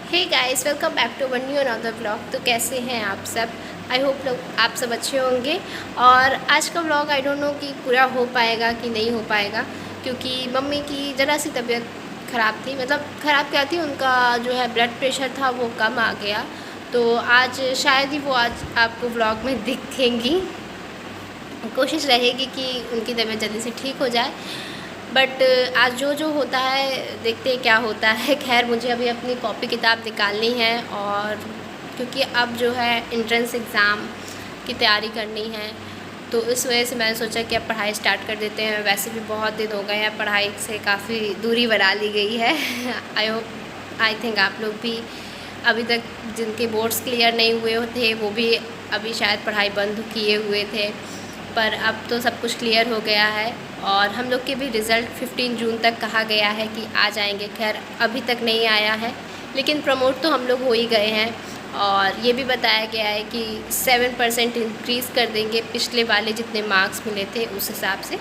Hey guys, welcome back to one new another vlog. तो कैसे हैं आप सब? आई होप लोग आप सब अच्छे होंगे। और आज का व्लॉग आई डोंट नो कि पूरा हो पाएगा कि नहीं हो पाएगा, क्योंकि मम्मी की ज़रा सी तबीयत ख़राब थी। मतलब ख़राब क्या थी, उनका जो है ब्लड प्रेशर था वो कम आ गया। तो आज शायद ही वो आज आपको व्लॉग में दिखेंगी। कोशिश रहेगी कि उनकी तबीयत जल्दी से ठीक हो जाए, बट आज जो होता है देखते हैं क्या होता है। खैर, मुझे अभी अपनी कॉपी किताब निकालनी है, और क्योंकि अब जो है एंट्रेंस एग्ज़ाम की तैयारी करनी है, तो इस वजह से मैंने सोचा कि अब पढ़ाई स्टार्ट कर देते हैं। वैसे भी बहुत दिन हो गए हैं, पढ़ाई से काफ़ी दूरी बना ली गई है। आई थिंक आप लोग भी अभी तक जिनके बोर्ड्स क्लियर नहीं हुए थे वो भी अभी शायद पढ़ाई बंद किए हुए थे, पर अब तो सब कुछ क्लियर हो गया है। और हम लोग के भी रिज़ल्ट 15 जून तक कहा गया है कि आ जाएंगे। खैर, अभी तक नहीं आया है, लेकिन प्रमोट तो हम लोग हो ही गए हैं। और ये भी बताया गया है कि 7% इंक्रीज़ कर देंगे, पिछले वाले जितने मार्क्स मिले थे उस हिसाब से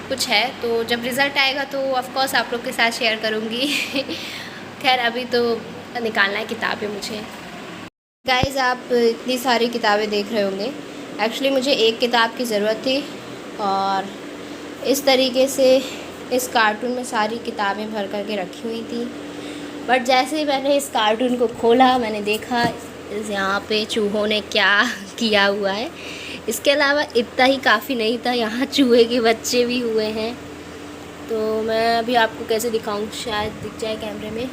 कुछ है। तो जब रिज़ल्ट आएगा तो ऑफ़ कोर्स आप लोग के साथ शेयर करूँगी। खैर, अभी तो निकालना है किताबें मुझे। गाइज़, आप इतनी सारी किताबें देख रहे होंगे। एक्चुअली मुझे एक किताब की ज़रूरत थी, और इस तरीके से इस कार्टून में सारी किताबें भर करके रखी हुई थी। बट जैसे ही मैंने इस कार्टून को खोला, मैंने देखा यहाँ पे चूहों ने क्या किया हुआ है। इसके अलावा इतना ही काफ़ी नहीं था, यहाँ चूहे के बच्चे भी हुए हैं। तो मैं अभी आपको कैसे दिखाऊँ, शायद दिख जाए कैमरे में।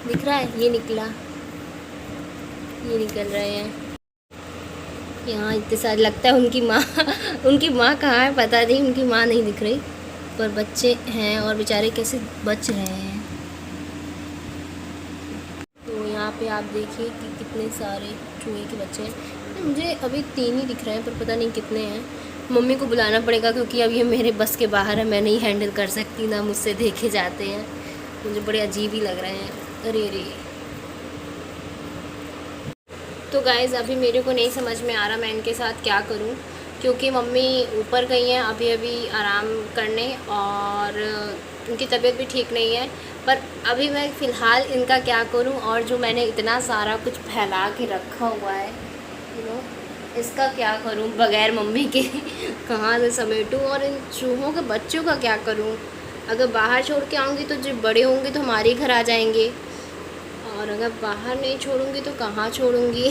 दिख रहा है? ये निकल रहे हैं यहाँ इतने सारे। लगता है उनकी माँ कहाँ है पता नहीं, उनकी माँ नहीं दिख रही, पर बच्चे हैं और बेचारे कैसे बच रहे हैं। तो यहाँ पे आप देखिए कि कितने सारे चूहे के बच्चे हैं। मुझे अभी 3 ही दिख रहे हैं, पर पता नहीं कितने हैं। मम्मी को बुलाना पड़ेगा, क्योंकि अब ये मेरे बस के बाहर है, मैं नहीं हैंडल कर सकती ना, मुझसे देखे जाते हैं। मुझे बड़े अजीब ही लग रहे हैं। अरे रे। तो गाइज़, अभी मेरे को नहीं समझ में आ रहा मैं इनके साथ क्या करूं, क्योंकि मम्मी ऊपर गई हैं अभी आराम करने, और उनकी तबीयत भी ठीक नहीं है। पर अभी मैं फ़िलहाल इनका क्या करूं, और जो मैंने इतना सारा कुछ फैला के रखा हुआ है इसका क्या करूं बग़ैर मम्मी के। कहाँ से समेटूं, और इन चूहों के बच्चों का क्या करूं। अगर बाहर छोड़ के आऊँगी तो जो बड़े होंगे तो हमारे घर आ जाएंगे, और अगर बाहर नहीं छोड़ूंगी तो कहाँ छोड़ूंगी।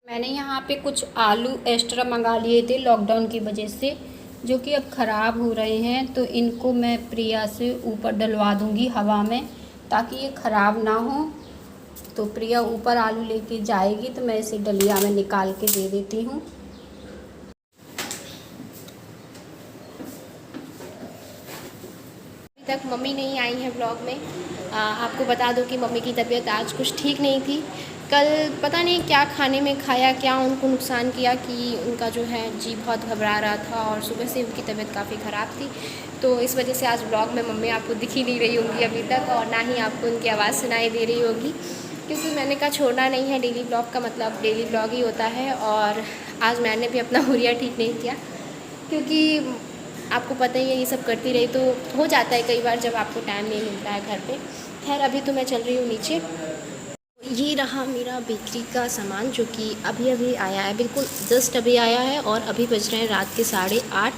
मैंने यहाँ पे कुछ आलू एक्स्ट्रा मंगा लिए थे लॉकडाउन की वजह से, जो कि अब ख़राब हो रहे हैं। तो इनको मैं प्रिया से ऊपर डलवा दूँगी हवा में, ताकि ये ख़राब ना हो। तो प्रिया ऊपर आलू लेके जाएगी तो मैं इसे डलिया में निकाल के दे देती हूँ। अभी तक मम्मी नहीं आई है ब्लॉग में। आपको बता दो कि मम्मी की तबीयत आज कुछ ठीक नहीं थी। कल पता नहीं क्या खाने में खाया, क्या उनको नुकसान किया कि उनका जो है जी बहुत घबरा रहा था, और सुबह से उनकी तबीयत काफ़ी ख़राब थी। तो इस वजह से आज ब्लॉग में मम्मी आपको दिख ही नहीं रही होंगी अभी तक, और ना ही आपको उनकी आवाज़ सुनाई दे रही होगी, क्योंकि मैंने कहा छोड़ना नहीं है। डेली ब्लॉग का मतलब डेली ब्लॉग ही होता है। और आज मैंने भी अपना हुलिया ठीक नहीं किया, क्योंकि आपको पता ही है ये सब करती रही तो हो जाता है कई बार जब आपको टाइम नहीं मिलता है घर पे। खैर, अभी तो मैं चल रही हूँ नीचे। ये रहा मेरा बेकरी का सामान, जो कि अभी आया है, बिल्कुल जस्ट अभी आया है, और अभी बज रहे हैं रात के 8:30,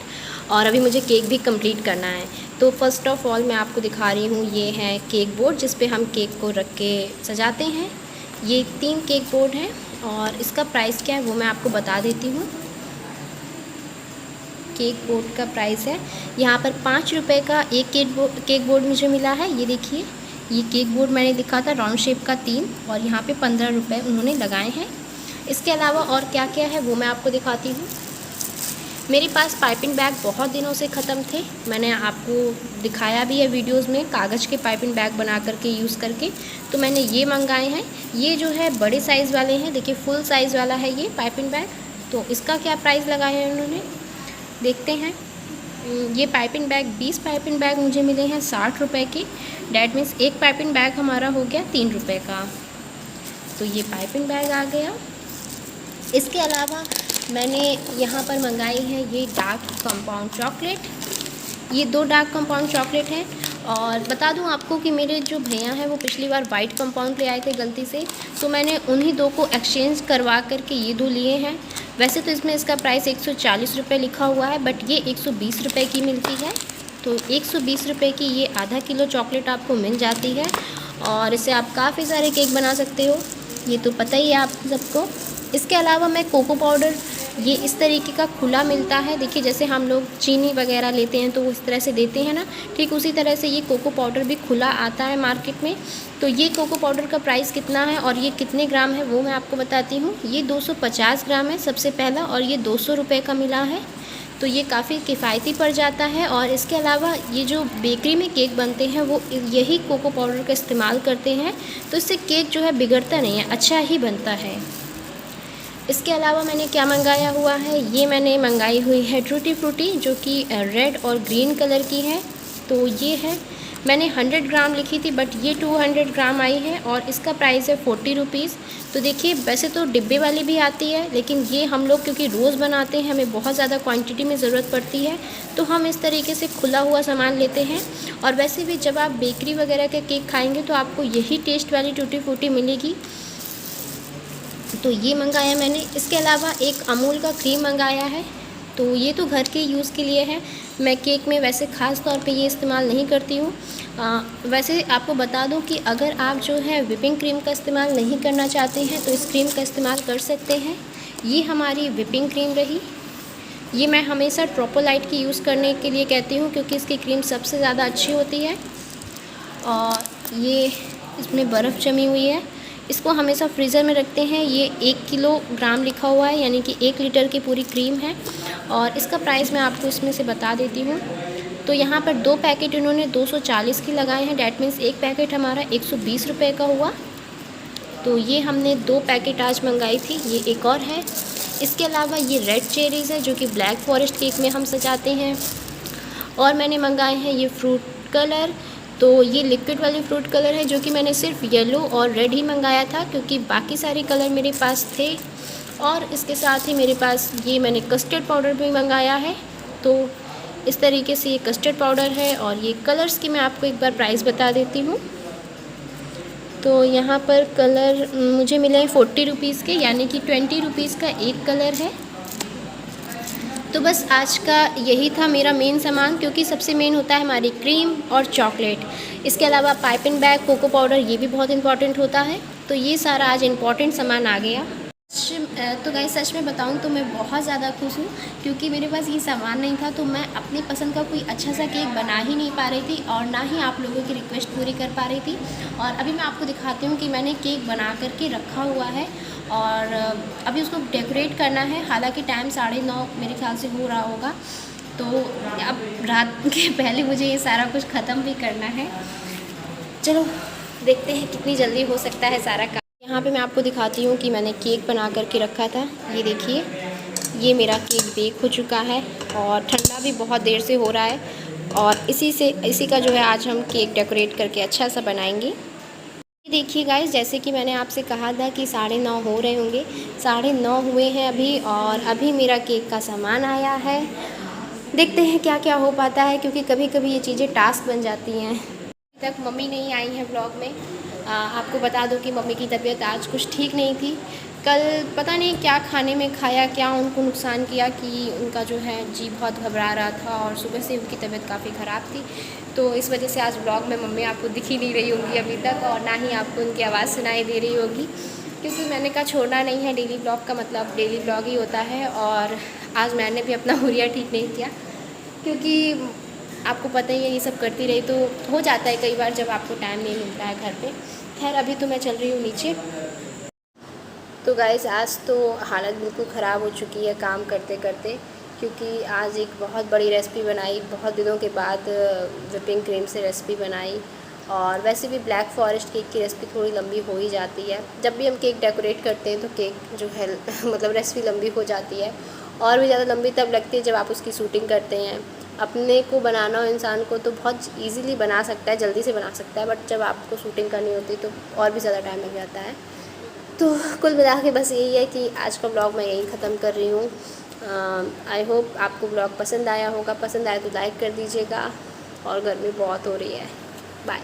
और अभी मुझे केक भी कंप्लीट करना है। तो फर्स्ट ऑफ़ ऑल मैं आपको दिखा रही हूँ, ये है केक बोर्ड जिस पे हम केक को रख के सजाते हैं। ये 3 केक बोर्ड हैं, और इसका प्राइस क्या है वो मैं आपको बता देती हूँ। केक बोर्ड का प्राइस है यहाँ पर 5 रुपये का एक केक बोर्ड मुझे मिला है। ये देखिए, ये केक बोर्ड मैंने दिखा था राउंड शेप का 3, और यहाँ पे 15 रुपये उन्होंने लगाए हैं। इसके अलावा और क्या क्या है वो मैं आपको दिखाती हूँ। मेरे पास पाइपिंग बैग बहुत दिनों से ख़त्म थे, मैंने आपको दिखाया भी है वीडियोज़ में, कागज़ के पाइपिंग बैग बना करके यूज़ करके। तो मैंने ये मंगाए हैं। ये जो है बड़े साइज़ वाले हैं, देखिए फुल साइज़ वाला है ये पाइपिंग बैग। तो इसका क्या प्राइस लगाया है उन्होंने, देखते हैं। ये पाइपिंग बैग 20 पाइपिंग बैग मुझे मिले हैं 60 रुपये के। डैट मीन्स एक पाइपिंग बैग हमारा हो गया 3 रुपये का। तो ये पाइपिंग बैग आ गया। इसके अलावा मैंने यहाँ पर मंगाई है ये डार्क कंपाउंड चॉकलेट। ये 2 डार्क कंपाउंड चॉकलेट हैं, और बता दूं आपको कि मेरे जो भैया हैं वो पिछली बार वाइट कंपाउंड ले आए थे गलती से, तो मैंने उन्हीं दो को एक्सचेंज करवा करके ये दो लिए हैं। वैसे तो इसमें इसका प्राइस 140 रुपये लिखा हुआ है, बट ये 120 रुपये की मिलती है। तो 120 रुपये की ये आधा किलो चॉकलेट आपको मिल जाती है और इससे आप काफ़ी सारे केक बना सकते हो, ये तो पता ही है आप सबको। इसके अलावा मैं कोको पाउडर, ये इस तरीके का खुला मिलता है। देखिए जैसे हम लोग चीनी वगैरह लेते हैं तो वो इस तरह से देते हैं ना, ठीक उसी तरह से ये कोको पाउडर भी खुला आता है मार्केट में। तो ये कोको पाउडर का प्राइस कितना है और ये कितने ग्राम है वो मैं आपको बताती हूँ। ये 250 ग्राम है सबसे पहला, और ये 200 रुपये का मिला है, तो ये काफ़ी किफ़ायती पड़ जाता है। और इसके अलावा ये जो बेकरी में केक बनते हैं वो यही कोको पाउडर का इस्तेमाल करते हैं, तो इससे केक जो है बिगड़ता नहीं है, अच्छा ही बनता है। इसके अलावा मैंने क्या मंगाया हुआ है, ये मैंने मंगाई हुई है टूटी फ्रूटी, जो कि रेड और ग्रीन कलर की है। तो ये है, मैंने 100 ग्राम लिखी थी बट ये 200 ग्राम आई है और इसका प्राइस है 40 रुपीज़। तो देखिए वैसे तो डिब्बे वाली भी आती है, लेकिन ये हम लोग क्योंकि रोज़ बनाते हैं, हमें बहुत ज़्यादा क्वांटिटी में ज़रूरत पड़ती है, तो हम इस तरीके से खुला हुआ सामान लेते हैं। और वैसे भी जब आप बेकरी वगैरह के केक खाएँगे तो आपको यही टेस्ट वाली टूटी फ्रूटी मिलेगी। तो ये मंगाया मैंने। इसके अलावा एक अमूल का क्रीम मंगाया है, तो ये तो घर के यूज़ के लिए है, मैं केक में वैसे ख़ास तौर पे ये इस्तेमाल नहीं करती हूँ। वैसे आपको बता दूँ कि अगर आप जो है व्हिपिंग क्रीम का इस्तेमाल नहीं करना चाहते हैं तो इस क्रीम का इस्तेमाल कर सकते हैं। ये हमारी व्हिपिंग क्रीम रही। ये मैं हमेशा ट्रोपोलाइट की यूज़ करने के लिए कहती हूँ क्योंकि इसकी क्रीम सबसे ज़्यादा अच्छी होती है। और ये इसमें बर्फ़ जमी हुई है, इसको हमेशा फ्रीज़र में रखते हैं। ये 1 किलोग्राम लिखा हुआ है, यानी कि 1 लीटर की पूरी क्रीम है। और इसका प्राइस मैं आपको इसमें से बता देती हूँ। तो यहाँ पर 2 पैकेट इन्होंने 240 की लगाए हैं, डैट मीन्स एक पैकेट हमारा 120 रुपये का हुआ। तो ये हमने 2 पैकेट आज मंगाई थी, ये एक और है। इसके अलावा ये रेड चेरीज़ है जो कि ब्लैक फॉरेस्ट केक में हम सजाते हैं। और मैंने मंगाए हैं ये फ्रूट कलर, तो ये लिक्विड वाली फ्रूट कलर है जो कि मैंने सिर्फ येलो और रेड ही मंगाया था क्योंकि बाकी सारे कलर मेरे पास थे। और इसके साथ ही मेरे पास ये मैंने कस्टर्ड पाउडर भी मंगाया है। तो इस तरीके से ये कस्टर्ड पाउडर है। और ये कलर्स की मैं आपको एक बार प्राइस बता देती हूँ। तो यहाँ पर कलर मुझे मिले हैं 40 रुपीज़ के, यानी कि 20 रुपीज़ का एक कलर है। तो बस आज का यही था मेरा मेन सामान, क्योंकि सबसे मेन होता है हमारी क्रीम और चॉकलेट। इसके अलावा पाइपिंग बैग, कोको पाउडर, ये भी बहुत इंपॉर्टेंट होता है। तो ये सारा आज इंपॉर्टेंट सामान आ गया। तो गाइस सच में बताऊं तो मैं बहुत ज़्यादा खुश हूँ क्योंकि मेरे पास ये सामान नहीं था, तो मैं अपनी पसंद का कोई अच्छा सा केक बना ही नहीं पा रही थी और ना ही आप लोगों की रिक्वेस्ट पूरी कर पा रही थी। और अभी मैं आपको दिखाती हूँ कि मैंने केक बना करके रखा हुआ है और अभी उसको डेकोरेट करना है। हालांकि टाइम 9:30 मेरे ख्याल से हो रहा होगा, तो अब रात के पहले मुझे ये सारा कुछ ख़त्म भी करना है। चलो देखते हैं कितनी जल्दी हो सकता है सारा काम। यहाँ पे मैं आपको दिखाती हूँ कि मैंने केक बना करके रखा था। ये देखिए, ये मेरा केक बेक हो चुका है और ठंडा भी बहुत देर से हो रहा है। और इसी का जो है आज हम केक डेकोरेट करके अच्छा सा बनाएंगे। देखिए गाइस, जैसे कि मैंने आपसे कहा था कि 9:30 हो रहे होंगे, 9:30 हुए हैं अभी और अभी मेरा केक का सामान आया है। देखते हैं क्या क्या हो पाता है, क्योंकि कभी कभी ये चीज़ें टास्क बन जाती हैं। अभी तक मम्मी नहीं आई हैं ब्लॉग में। आपको बता दूं कि मम्मी की तबीयत आज कुछ ठीक नहीं थी। कल पता नहीं क्या खाने में खाया, क्या उनको नुकसान किया कि उनका जो है जी बहुत घबरा रहा था और सुबह से उनकी तबीयत काफ़ी ख़राब थी। तो इस वजह से आज ब्लॉग में मम्मी आपको दिख ही नहीं रही होंगी अभी तक, और ना ही आपको उनकी आवाज़ सुनाई दे रही होगी, क्योंकि मैंने कहा छोड़ना नहीं है। डेली ब्लॉग का मतलब डेली ब्लॉग ही होता है। और आज मैंने भी अपना हुलिया ठीक नहीं किया, क्योंकि आपको पता ही है ये सब करती रही तो हो जाता है कई बार जब आपको टाइम नहीं मिलता है घर पे। खैर अभी तो मैं चल रही हूँ नीचे। तो गाइस आज तो हालत बिल्कुल ख़राब हो चुकी है काम करते करते, क्योंकि आज एक बहुत बड़ी रेसिपी बनाई, बहुत दिनों के बाद व्हिपिंग क्रीम से रेसिपी बनाई। और वैसे भी ब्लैक फॉरेस्ट केक की रेसिपी थोड़ी लंबी हो ही जाती है। जब भी हम केक डेकोरेट करते हैं तो केक जो है मतलब रेसिपी लंबी हो जाती है, और भी ज़्यादा लंबी तब लगती है जब आप उसकी शूटिंग करते हैं। अपने को बनाना हो इंसान को तो बहुत इजीली बना सकता है, जल्दी से बना सकता है, बट जब आपको शूटिंग करनी होती है तो और भी ज़्यादा टाइम लग जाता है। तो कुल मिला के बस यही है कि आज का ब्लॉग मैं यहीं ख़त्म कर रही हूँ। आई होप आपको ब्लॉग पसंद आया होगा। पसंद आया तो लाइक कर दीजिएगा और गर्मी बहुत हो रही है। बाय।